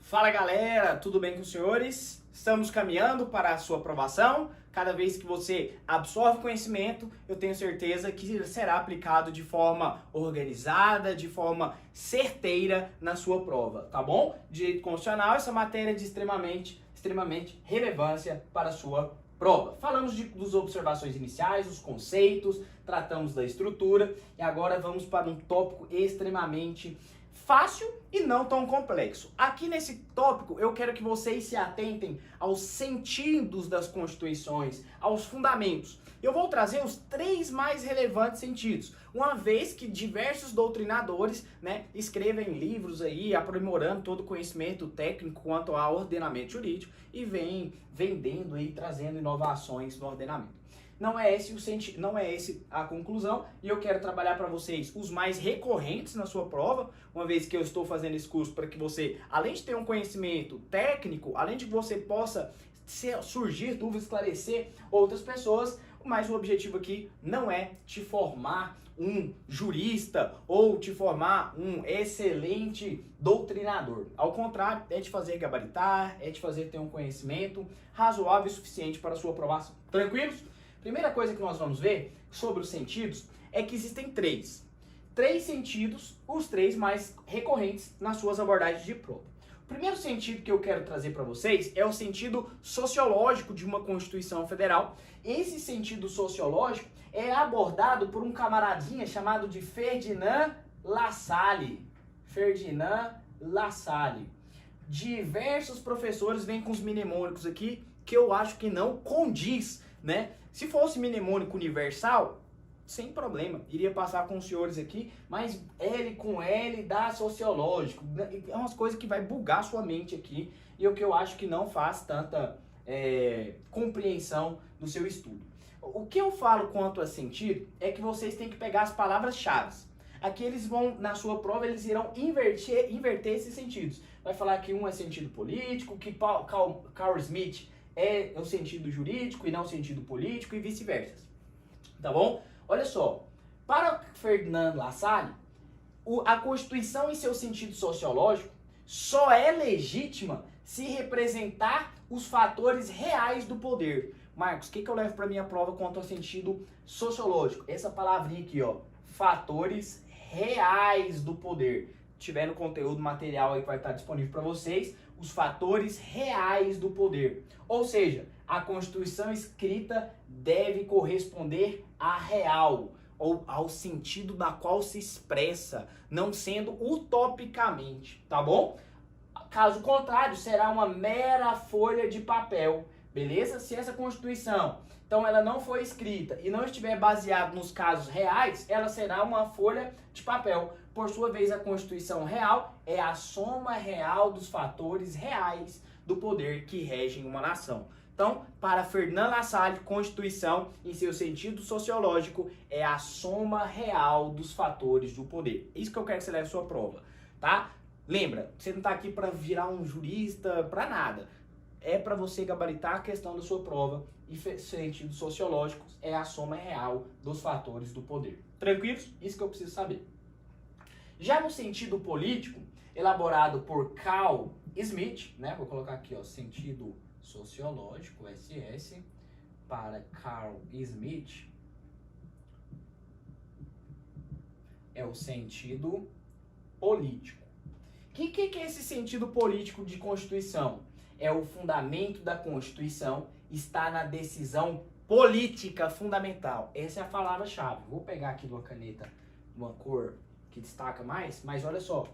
Fala galera, tudo bem com os senhores? Estamos caminhando para a sua aprovação. Cada vez que você absorve conhecimento, eu tenho certeza que será aplicado de forma organizada, de forma certeira na sua prova, tá bom? Direito constitucional, essa matéria é de extremamente relevância para a sua prova. Falamos das observações iniciais, os conceitos, tratamos da estrutura e agora vamos para um tópico extremamente fácil e não tão complexo. Aqui nesse tópico eu quero que vocês se atentem aos sentidos das constituições, aos fundamentos. Eu vou trazer os 3 mais relevantes sentidos, uma vez que diversos doutrinadores, escrevem livros aí aprimorando todo o conhecimento técnico quanto ao ordenamento jurídico e vem vendendo aí, trazendo inovações no ordenamento. Não é esse o sentido, não é esse a conclusão, e eu quero trabalhar para vocês os mais recorrentes na sua prova, uma vez que eu estou fazendo esse curso para que você, além de ter um conhecimento técnico, além de que você possa surgir dúvidas, esclarecer outras pessoas, mas o objetivo aqui não é te formar um jurista ou te formar um excelente doutrinador. Ao contrário, é te fazer gabaritar, é te fazer ter um conhecimento razoável e suficiente para a sua aprovação. Tranquilos? Primeira coisa que nós vamos ver sobre os sentidos é que existem 3 sentidos, os 3 mais recorrentes nas suas abordagens de prova. O primeiro sentido que eu quero trazer para vocês é o sentido sociológico de uma Constituição Federal. Esse sentido sociológico é abordado por um camaradinha chamado de Ferdinand Lassalle. Ferdinand Lassalle. Diversos professores vêm com os mnemônicos aqui que eu acho que não condiz, né? Se fosse mnemônico universal, sem problema, iria passar com os senhores aqui, mas L com L dá sociológico, é umas coisas que vai bugar sua mente aqui, e o que eu acho que não faz tanta compreensão do seu estudo. O que eu falo quanto a sentido é que vocês têm que pegar as palavras-chave. Aqui eles vão, na sua prova, eles irão inverter esses sentidos. Vai falar que um é sentido político, que Carl Smith é o sentido jurídico e não o sentido político e vice-versa. Tá bom? Olha só, para Ferdinand Lassalle, a Constituição em seu sentido sociológico só é legítima se representar os fatores reais do poder. Marcos, o que eu levo para minha prova quanto ao sentido sociológico? Essa palavrinha aqui, ó, fatores reais do poder. Tiver no conteúdo material aí que vai estar disponível para vocês, os fatores reais do poder. Ou seja, a Constituição escrita deve corresponder à real, ou ao sentido da qual se expressa, não sendo utopicamente, tá bom? Caso contrário, será uma mera folha de papel, beleza? Se essa Constituição, então, ela não foi escrita e não estiver baseada nos casos reais, ela será uma folha de papel. Por sua vez, a Constituição real é a soma real dos fatores reais do poder que regem uma nação. Então, para Ferdinand Lassalle, Constituição, em seu sentido sociológico, é a soma real dos fatores do poder. Isso que eu quero que você leve a sua prova, tá? Lembra, você não está aqui para virar um jurista, para nada. É para você gabaritar a questão da sua prova e sentido sociológico é a soma real dos fatores do poder. Tranquilos? Isso que eu preciso saber. Já no sentido político, elaborado por Carl Smith, né? Vou colocar aqui, ó, sentido sociológico, SS, para Carl Smith, é o sentido político. O que é esse sentido político de Constituição? É o fundamento da Constituição, está na decisão política fundamental. Essa é a palavra-chave. Vou pegar aqui uma caneta, uma cor que destaca mais, mas olha só,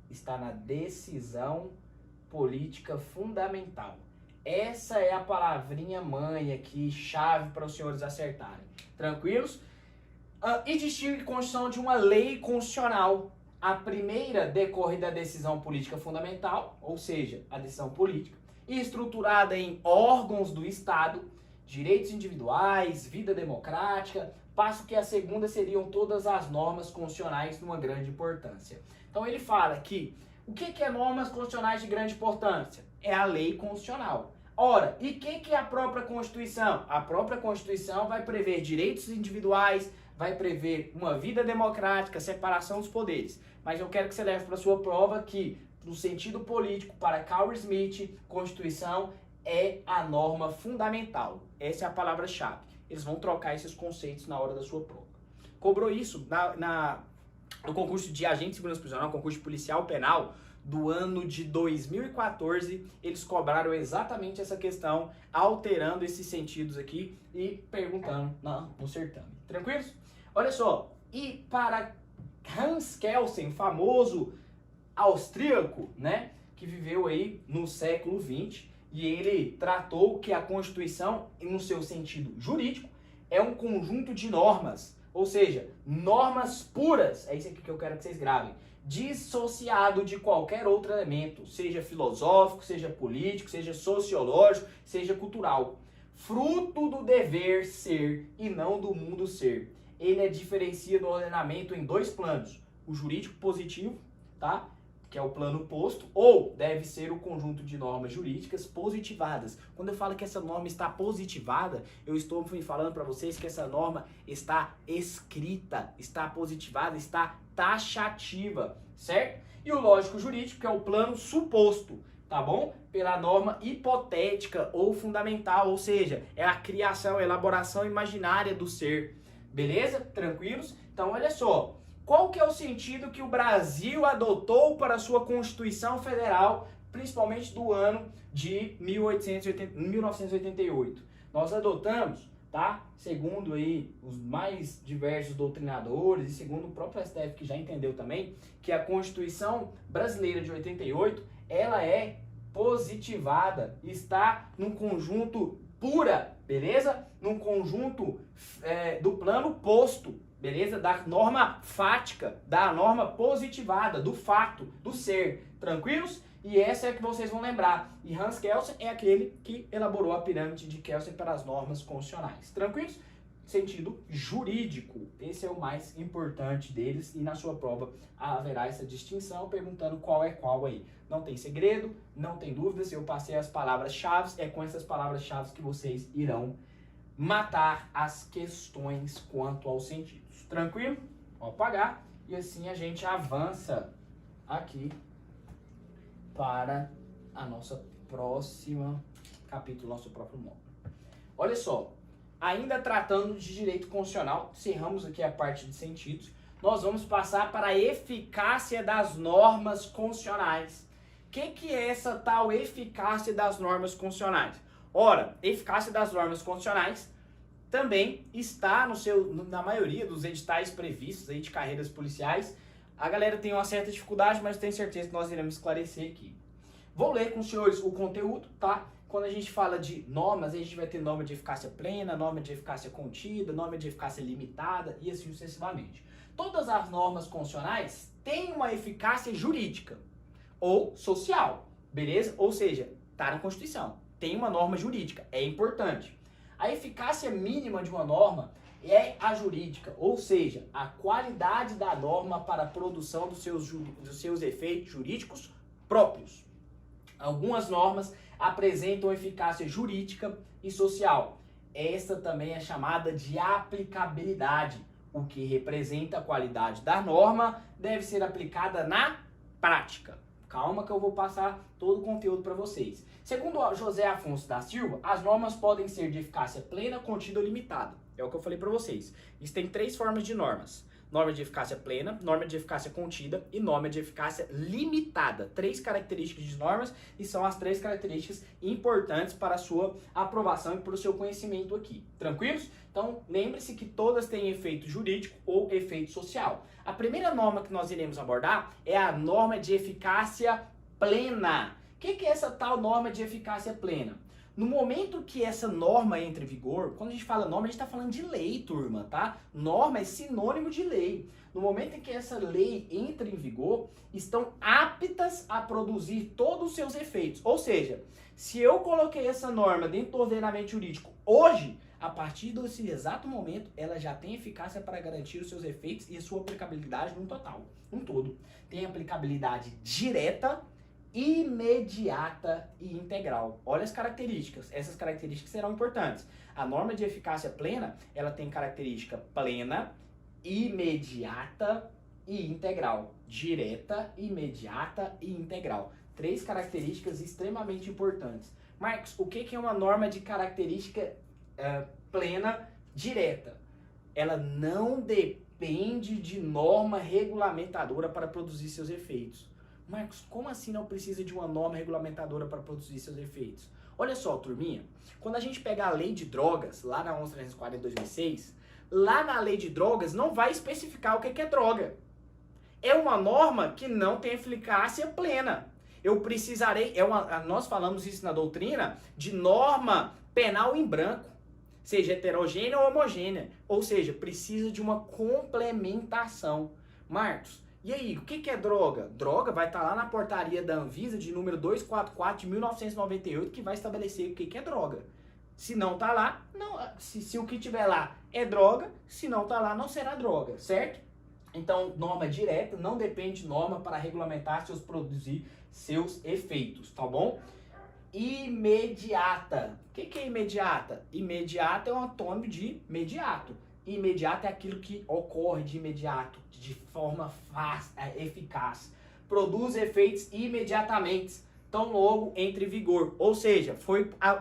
está na decisão política fundamental. Essa é a palavrinha mãe aqui, chave para os senhores acertarem. Tranquilos? E distingue a Constituição de uma lei constitucional. A primeira decorre da decisão política fundamental, ou seja, a decisão política, e estruturada em órgãos do Estado, direitos individuais, vida democrática, passo que a segunda seriam todas as normas constitucionais de uma grande importância. Então ele fala que o que é normas constitucionais de grande importância? É a lei constitucional. Ora, e o que é a própria Constituição? A própria Constituição vai prever direitos individuais, vai prever uma vida democrática, separação dos poderes. Mas eu quero que você leve para a sua prova que no sentido político, para Carl Smith, Constituição é a norma fundamental. Essa é a palavra-chave. Eles vão trocar esses conceitos na hora da sua prova. Cobrou isso no concurso de agente de segurança prisional, concurso de policial penal, do ano de 2014, eles cobraram exatamente essa questão, alterando esses sentidos aqui e perguntando no certame. Tranquilos? Olha só, e para Hans Kelsen, famoso austríaco, né, que viveu aí no século XX, e ele tratou que a Constituição, no seu sentido jurídico, é um conjunto de normas, ou seja, normas puras, é isso aqui que eu quero que vocês gravem, dissociado de qualquer outro elemento, seja filosófico, seja político, seja sociológico, seja cultural. Fruto do dever ser e não do mundo ser. Ele é diferencia do ordenamento em dois planos, o jurídico positivo, tá? Que é o plano posto, ou deve ser o conjunto de normas jurídicas positivadas. Quando eu falo que essa norma está positivada, eu estou falando para vocês que essa norma está escrita, está positivada, está taxativa, certo? E o lógico jurídico, que é o plano suposto, tá bom? Pela norma hipotética ou fundamental, ou seja, é a criação, a elaboração imaginária do ser. Beleza? Tranquilos? Então, olha só. Qual que é o sentido que o Brasil adotou para a sua Constituição Federal, principalmente do ano de 1988? Nós adotamos, tá? Segundo aí os mais diversos doutrinadores e segundo o próprio STF, que já entendeu também, que a Constituição Brasileira de 88, ela é positivada, está num conjunto pura, beleza? Num conjunto do plano posto, beleza? Da norma fática, da norma positivada, do fato, do ser. Tranquilos? E essa é a que vocês vão lembrar. E Hans Kelsen é aquele que elaborou a pirâmide de Kelsen para as normas constitucionais. Tranquilos? Sentido jurídico. Esse é o mais importante deles. E na sua prova haverá essa distinção, perguntando qual é qual aí. Não tem segredo, não tem dúvidas. Eu passei as palavras-chave. É com essas palavras-chave que vocês irão matar as questões quanto aos sentidos. Tranquilo? Vou apagar e assim a gente avança aqui para a nossa próxima capítulo, nosso próprio módulo. Olha só, ainda tratando de direito constitucional, encerramos aqui a parte de sentidos, nós vamos passar para a eficácia das normas constitucionais. O que é essa tal eficácia das normas constitucionais? Ora, eficácia das normas constitucionais também está na maioria dos editais previstos aí de carreiras policiais. A galera tem uma certa dificuldade, mas tenho certeza que nós iremos esclarecer aqui. Vou ler com os senhores o conteúdo, tá? Quando a gente fala de normas, a gente vai ter norma de eficácia plena, norma de eficácia contida, norma de eficácia limitada e assim sucessivamente. Todas as normas constitucionais têm uma eficácia jurídica ou social, beleza? Ou seja, está na Constituição, tem uma norma jurídica, é importante. A eficácia mínima de uma norma é a jurídica, ou seja, a qualidade da norma para a produção dos seus efeitos jurídicos próprios. Algumas normas apresentam eficácia jurídica e social. Essa também é chamada de aplicabilidade. O que representa a qualidade da norma deve ser aplicada na prática. Calma que eu vou passar todo o conteúdo para vocês. Segundo José Afonso da Silva, as normas podem ser de eficácia plena, contida ou limitada. É o que eu falei para vocês. Existem três formas de normas. Norma de eficácia plena, norma de eficácia contida e norma de eficácia limitada. Três características de normas e são as três características importantes para a sua aprovação e para o seu conhecimento aqui. Tranquilos? Então, lembre-se que todas têm efeito jurídico ou efeito social. A primeira norma que nós iremos abordar é a norma de eficácia plena. O que é essa tal norma de eficácia plena? No momento que essa norma entra em vigor, quando a gente fala norma, a gente está falando de lei, turma, tá? Norma é sinônimo de lei. No momento em que essa lei entra em vigor, estão aptas a produzir todos os seus efeitos. Ou seja, se eu coloquei essa norma dentro do ordenamento jurídico hoje, a partir desse exato momento, ela já tem eficácia para garantir os seus efeitos e a sua aplicabilidade num total, num todo. Tem aplicabilidade direta, imediata e integral. Olha as características. Essas características serão importantes. A norma de eficácia plena, ela tem característica plena, imediata e integral. Direta, imediata e integral. 3 características extremamente importantes. Marcos, o que é uma norma de característica plena direta? Ela não depende de norma regulamentadora para produzir seus efeitos. Marcos, como assim não precisa de uma norma regulamentadora para produzir seus efeitos? Olha só, turminha, quando a gente pega a lei de drogas, lá na 11.340 de 2006, lá na lei de drogas não vai especificar o que é droga. É uma norma que não tem eficácia plena. Eu precisarei, nós falamos isso na doutrina, de norma penal em branco, seja heterogênea ou homogênea. Ou seja, precisa de uma complementação. Marcos, e aí, o que é droga? Droga vai estar lá na portaria da Anvisa de número 244 de 1998, que vai estabelecer o que é droga. Se não tá lá, não, se o que tiver lá é droga, se não tá lá, não será droga, certo? Então, norma direta não depende de norma para regulamentar produzir seus efeitos, tá bom? Imediata. O que é imediata? Imediata é um antônimo de imediato. Imediato é aquilo que ocorre de imediato, de forma fácil, eficaz. Produz efeitos imediatamente, tão logo entre vigor. Ou seja,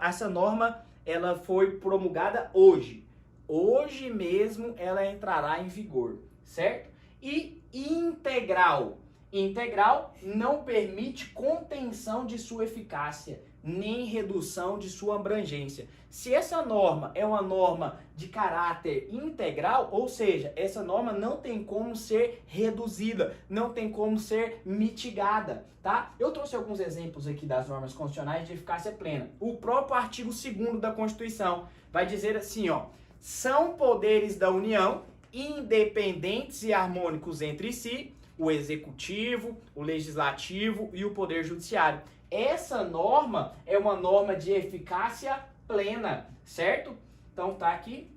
essa norma ela foi promulgada hoje. Hoje mesmo ela entrará em vigor, certo? E integral. Integral não permite contenção de sua eficácia, nem redução de sua abrangência. Se essa norma é uma norma de caráter integral, ou seja, essa norma não tem como ser reduzida, não tem como ser mitigada, tá? Eu trouxe alguns exemplos aqui das normas constitucionais de eficácia plena. O próprio artigo 2º da Constituição vai dizer assim, ó: são poderes da União independentes e harmônicos entre si, o executivo, o legislativo e o poder judiciário. Essa norma é uma norma de eficácia plena, certo? Então tá aqui,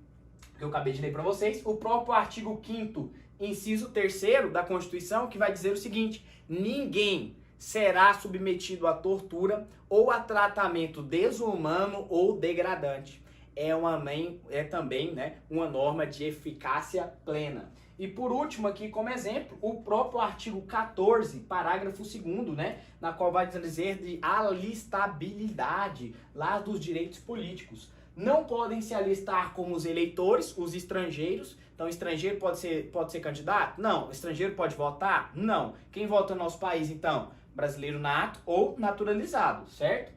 que eu acabei de ler para vocês, o próprio artigo 5º, inciso 3º da Constituição, que vai dizer o seguinte: ninguém será submetido à tortura ou a tratamento desumano ou degradante. É também, né, uma norma de eficácia plena. E por último aqui como exemplo, o próprio artigo 14, parágrafo 2º, né, na qual vai dizer de alistabilidade lá dos direitos políticos. Não podem se alistar como os eleitores, os estrangeiros. Então, estrangeiro pode ser candidato? Não. Estrangeiro pode votar? Não. Quem vota no nosso país, então? Brasileiro nato ou naturalizado, certo?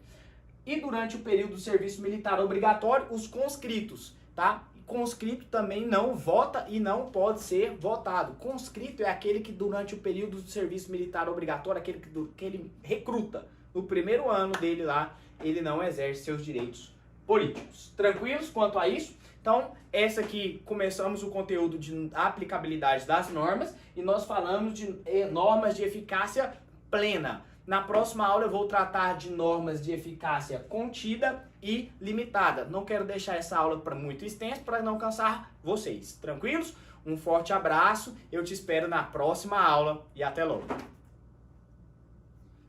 E durante o período do serviço militar obrigatório, os conscritos, tá? Conscrito também não vota e não pode ser votado. Conscrito é aquele que durante o período do serviço militar obrigatório, aquele que ele recruta. No primeiro ano dele lá, ele não exerce seus direitos políticos. Tranquilos quanto a isso? Então, essa aqui, começamos o conteúdo de aplicabilidade das normas e nós falamos de normas de eficácia plena. Na próxima aula eu vou tratar de normas de eficácia contida e limitada. Não quero deixar essa aula muito extensa para não cansar vocês. Tranquilos? Um forte abraço, eu te espero na próxima aula e até logo.